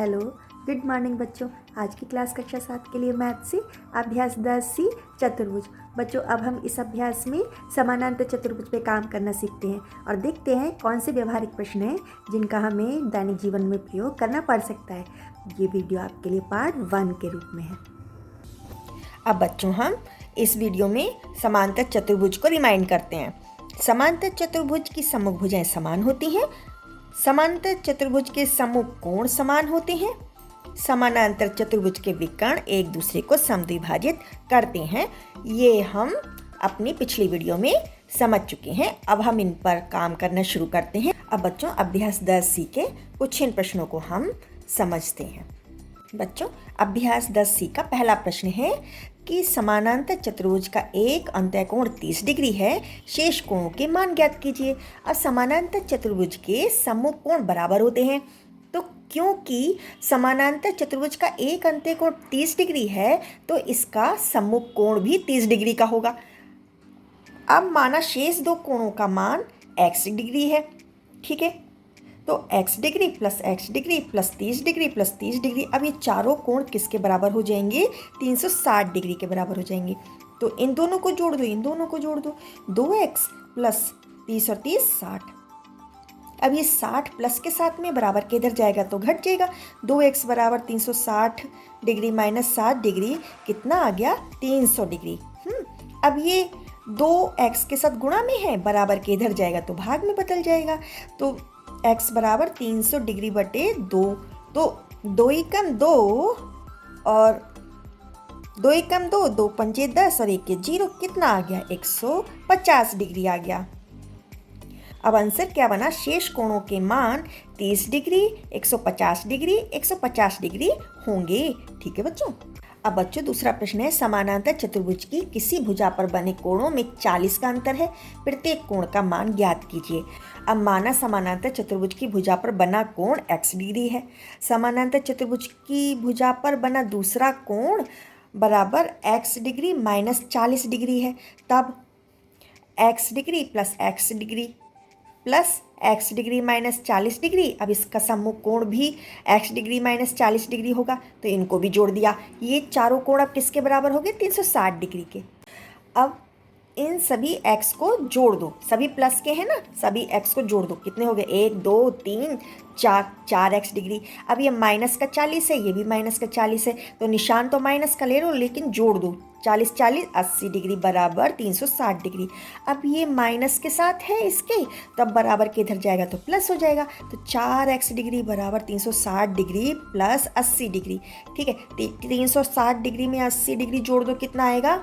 Hello, good morning बच्चों। आज की क्लास कक्षा 7 के लिए मैथ से अभ्यास 10C चतुर्भुज। बच्चों, अब हम इस अभ्यास में समानांतर चतुर्भुज पे काम करना सीखते हैं और देखते हैं कौन से व्यवहारिक प्रश्न हैं जिनका हमें दैनिक जीवन में प्रयोग करना पड़ सकता है। ये वीडियो आपके लिए पार्ट 1 के रूप में है। अब बच्चों, हम इस वीडियो में समांतर चतुर्भुज को रिमाइंड करते हैं। समांतर चतुर्भुज की सम्मुख भुजाएं समान होती हैं। समांतर चतुर्भुज के सम्मुख कोण समान होते हैं। समानांतर चतुर्भुज के विकर्ण एक दूसरे को समद्विभाजित करते हैं। ये हम अपनी पिछली वीडियो में समझ चुके हैं। अब हम इन पर काम करना शुरू करते हैं। अब बच्चों, अभ्यास 10C के कुछ इन प्रश्नों को हम समझते हैं। बच्चों, अभ्यास 10C का पहला प्रश्न है कि समानांतर चतुर्भुज का एक अंतः कोण 30 डिग्री है, शेष कोणों के मान ज्ञात कीजिए। अब समानांतर चतुर्भुज के सम्मुख कोण बराबर होते हैं, तो क्योंकि समानांतर चतुर्भुज का एक अंतः कोण 30 डिग्री है तो इसका सम्मुख कोण भी 30 डिग्री का होगा। अब माना शेष दो कोणों का मान x डिग्री है, ठीक है, तो x degree plus x degree plus 30 degree plus 30 degree. अब ये चारों कोण किसके बराबर हो जाएंगे? 360 डिग्री के बराबर हो जाएंगे। तो इन दोनों को जोड़ दो, इन दोनों को जोड़ दो। 2x प्लस 30 और 30 60। अब ये 60 प्लस के साथ में बराबर के इधर जाएगा तो घट जाएगा। 2x बराबर 360 डिग्री माइनस 60 डिग्री कितना आ गया? 300 डिग्री। अब ये 2x के साथ गुणा में है, बराबर के इधर जाएगा तो भाग में बदल जाएगा। तो x बराबर 300 डिग्री बटे 2, तो 2 एकम 2 और 2 एकम 2, 2 पंजे 10 और 1 0, कितना आ गया? 150 डिग्री आ गया। अब आंसर क्या बना? शेष कोणों के मान 30 डिग्री, 150 डिग्री, 150 डिग्री होंगे। ठीक है बच्चों। अब बच्चों, दूसरा प्रश्न है, समानांतर चतुर्भुज की किसी भुजा पर बने कोणों में 40 का अंतर है, प्रत्येक कोण का मान ज्ञात कीजिए। अब माना समानांतर चतुर्भुज की भुजा पर बना कोण x डिग्री है, समानांतर चतुर्भुज की भुजा पर बना दूसरा कोण बराबर x डिग्री माइनस 40 डिग्री है। तब x degree plus x degree plus x degree minus 40 degree. अब इसका सम्मुख कोण भी x डिग्री माइनस 40 डिग्री होगा, तो इनको भी जोड़ दिया। ये चारों कोण अब किसके बराबर हो गए? 360 डिग्री के। अब इन सभी x को जोड़ दो, सभी प्लस के हैं ना, सभी x को जोड़ दो। कितने हो गए? 1 2 3 4 x डिग्री। अब ये माइनस का 40 है, ये भी माइनस का 40 है, तो निशान तो माइनस का ले लो लेकिन जोड़ दो। 40 40 80 डिग्री बराबर 360 डिग्री। अब ये माइनस के साथ है इसके, तब बराबर के इधर जाएगा तो प्लस हो जाएगा। तो 4x डिग्री बराबर 360 डिग्री प्लस 80 डिग्री। ठीक है, 360 डिग्री में 80 डिग्री जोड़ दो, कितना आएगा?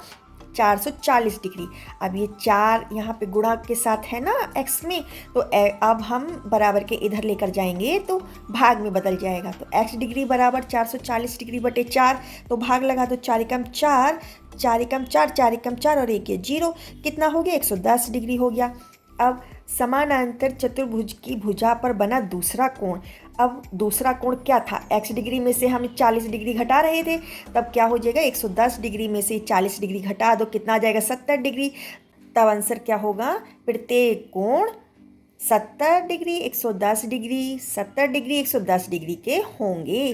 440 डिग्री। अब ये 4 यहाँ पे गुणा के साथ है ना x में, तो अब हम बराबर के इधर लेकर जाएंगे तो भाग में बदल जाएगा। तो x डिग्री बराबर 440 डिग्री बटे 4, तो भाग लगा दो। 4 एकम 4, 4 एकम 4, 4 एकम 4 और 1 0, कितना हो गया? 110 डिग्री हो गया। अब समानांतर चतुर्भुज की भुजा पर बना दूसरा कोण। अब दूसरा कोण क्या था? x डिग्री में से हम 40 डिग्री घटा रहे थे, तब क्या हो जाएगा? 110 डिग्री में से 40 डिग्री घटा दो, कितना आ जाएगा? 70 डिग्री। तब आंसर क्या होगा? प्रत्येक कोण 70 डिग्री, 110 डिग्री, 70 डिग्री, 110 डिग्री के होंगे।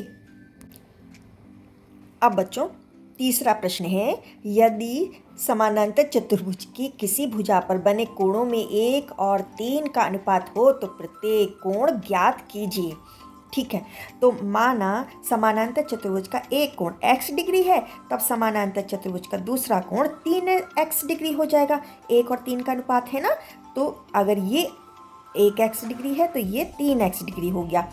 अब बच्चों, तीसरा प्रश्न है, यदि समानांतर चतुर्भुज की किसी भुजा पर बने कोणों में 1 और 3 का अनुपात हो तो प्रत्येक कोण ज्ञात कीजिए। ठीक है, तो माना समानांतर चतुर्भुज का एक कोण x डिग्री है, तब समानांतर चतुर्भुज का दूसरा कोण 3x डिग्री हो जाएगा। 1 और 3 का अनुपात है ना, तो अगर ये 1x डिग्री है तो ये 3x डिग्री हो गया।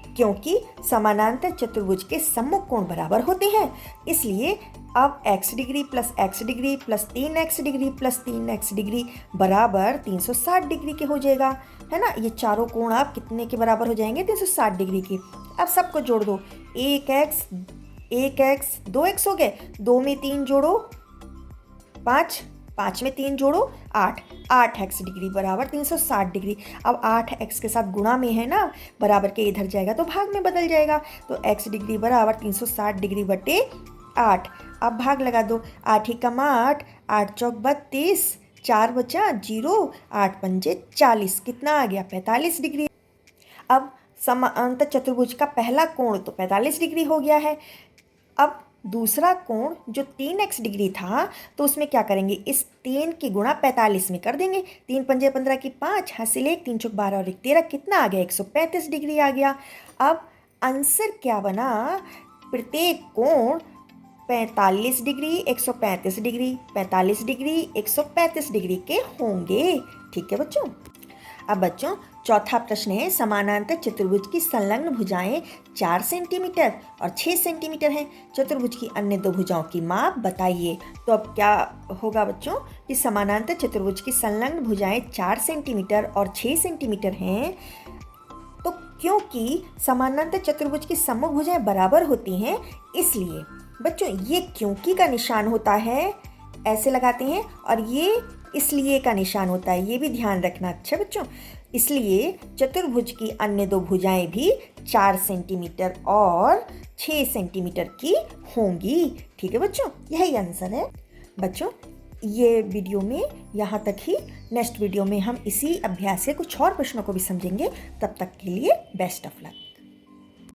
क्योंकि समानांतर चतुर्भुज के सम्मुख कोण बराबर होते हैं, इसलिए अब x degree plus x degree plus 3x degree plus 3x degree बराबर 360 डिग्री के हो जाएगा, है ना। ये चारों कोण आप कितने के बराबर हो जाएंगे? 360 डिग्री के। अब सबको जोड़ दो। 1x 2x हो गए, 2 में 3 जोड़ो 5, 5 में 3 जोड़ो 8, 8x डिग्री बराबर 360 डिग्री। अब 8x के साथ गुणा में है ना, बराबर के इधर जाएगा तो भाग में बदल जाएगा। तो x डिग्री बराबर 360 डिग्री बटे 8। अब भाग लगा दो। 8 एकम 8, 8 चौक 32, 4 बचा 0, 8 पंजे 40, कितना आ गया? 45 डिग्री। अब समांतर चतुर्भुज का पहला कोण तो 45 डिग्री हो गया है। अब दूसरा कोण जो 3x डिग्री था तो उसमें क्या करेंगे, इस 3 की गुणा 45 में कर देंगे। 3 पंजे 15 की 5, हासिल 1, 3 चौक 12 और 1 13, कितना आ गया, 135 डिग्री आ गया। अब आंसर क्या बना, प्रत्येक कोण 45 डिग्री 135 डिग्री 45 डिग्री 135 डिग्री के होंगे। ठीक है बच्चों। अब बच्चों चौथा प्रश्न है, समानांतर चतुर्भुज की संलग्न भुजाएं 4 सेंटीमीटर और 6 सेंटीमीटर हैं। चतुर्भुज की अन्य दो भुजाओं की माप बताइए। तो अब क्या होगा बच्चों कि समानांतर चतुर्भुज की संलग्न भुजाएं 4 सेंटीमीटर और 6 सेंटीमीटर हैं, तो क्योंकि समानांतर चतुर्भुज की सम्मुख भुजाएं बराबर होती हैं, इसलिए बच्चों ये क्योंकि का निशान होता है, ऐसे लगाते हैं, और ये इसलिए का निशान होता है, ये भी ध्यान रखना। अच्छा बच्चों, इसलिए चतुर्भुज की अन्य दो भुजाएं भी 4 सेंटीमीटर और 6 सेंटीमीटर की होंगी। ठीक है बच्चों, यही आंसर है। बच्चों ये वीडियो में यहाँ तक ही। नेक्स्ट वीडियो में हम इसी अभ्यास के कुछ और प्रश्नों को भी समझेंगे। तब तक के लिए बेस्ट ऑफ लक।